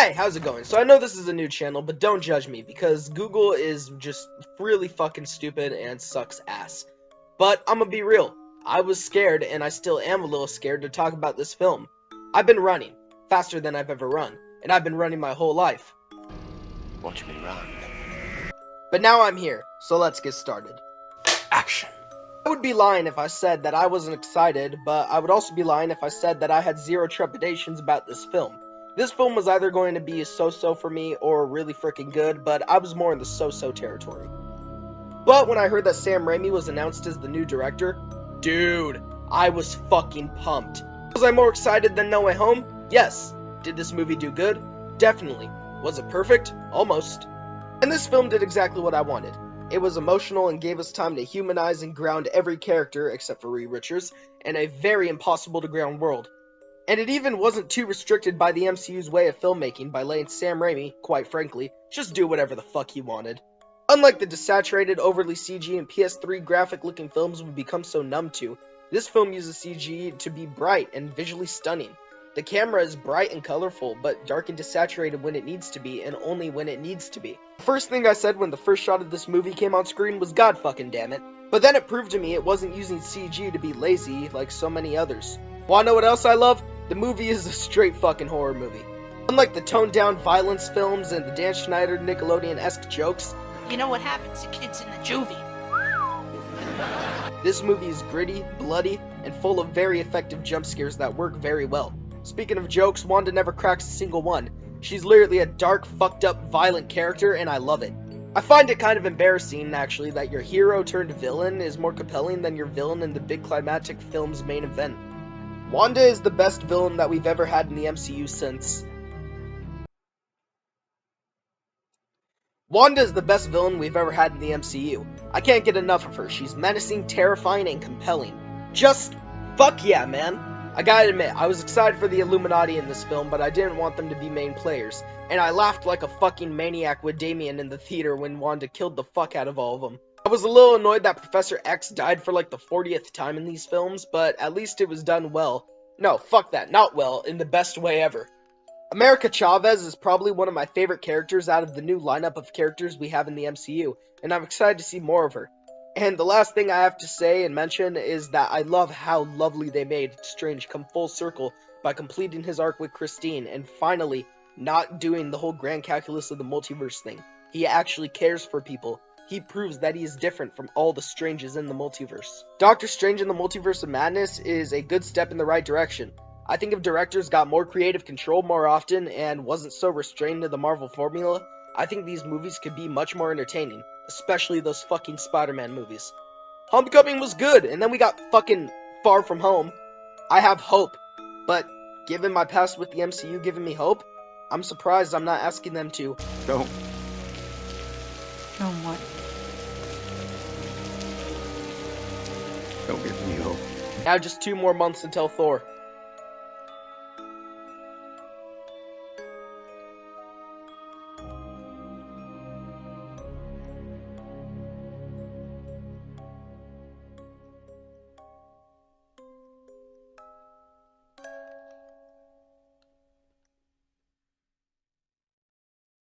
Hey, how's it going? So I know this is a new channel, but don't judge me, because Google is just really fucking stupid and sucks ass. But I'm gonna be real. I was scared, and I still am a little scared to talk about this film. I've been running, faster than I've ever run, and I've been running my whole life. Watch me run. But now I'm here, so let's get started. Action. I would be lying if I said that I wasn't excited, but I would also be lying if I said that I had zero trepidations about this film. This film was either going to be a so-so for me or really freaking good, but I was more in the so-so territory. But when I heard that Sam Raimi was announced as the new director, dude, I was fucking pumped. Was I more excited than No Way Home? Yes. Did this movie do good? Definitely. Was it perfect? Almost. And this film did exactly what I wanted. It was emotional and gave us time to humanize and ground every character, except for Reed Richards, in a very impossible to ground world. And it even wasn't too restricted by the MCU's way of filmmaking by letting Sam Raimi, quite frankly, just do whatever the fuck he wanted. Unlike the desaturated, overly CG and PS3 graphic-looking films we've become so numb to, this film uses CG to be bright and visually stunning. The camera is bright and colorful, but dark and desaturated when it needs to be, and only when it needs to be. The first thing I said when the first shot of this movie came on screen was God fucking damn it. But then it proved to me it wasn't using CG to be lazy like so many others. Wanna know what else I love? The movie is a straight fucking horror movie. Unlike the toned-down violence films and the Dan Schneider Nickelodeon-esque jokes, you know what happens to kids in the juvie. This movie is gritty, bloody, and full of very effective jump scares that work very well. Speaking of jokes, Wanda never cracks a single one. She's literally a dark, fucked up, violent character, and I love it. I find it kind of embarrassing, actually, that your hero turned villain is more compelling than your villain in the big climactic film's main event. Wanda is the best villain that we've ever had in the MCU since... Wanda is the best villain we've ever had in the MCU. I can't get enough of her. She's menacing, terrifying, and compelling. Just... fuck yeah, man. I gotta admit, I was excited for the Illuminati in this film, but I didn't want them to be main players. And I laughed like a fucking maniac with Damien in the theater when Wanda killed the fuck out of all of them. I was a little annoyed that Professor X died for like the 40th time in these films, but at least it was done well. No, fuck that, not well, in the best way ever. America Chavez is probably one of my favorite characters out of the new lineup of characters we have in the MCU, and I'm excited to see more of her. And the last thing I have to say and mention is that I love how lovely they made Strange come full circle by completing his arc with Christine and finally not doing the whole grand calculus of the multiverse thing. He actually cares for people. He proves that he is different from all the Stranges in the multiverse. Doctor Strange in the Multiverse of Madness is a good step in the right direction. I think if directors got more creative control more often and wasn't so restrained to the Marvel formula, I think these movies could be much more entertaining, especially those fucking Spider-Man movies. Homecoming was good, and then we got fucking Far From Home. I have hope, but given my past with the MCU giving me hope, I'm surprised I'm not asking them to. Don't. Oh, what? Don't give me hope. Now just 2 more months until Thor.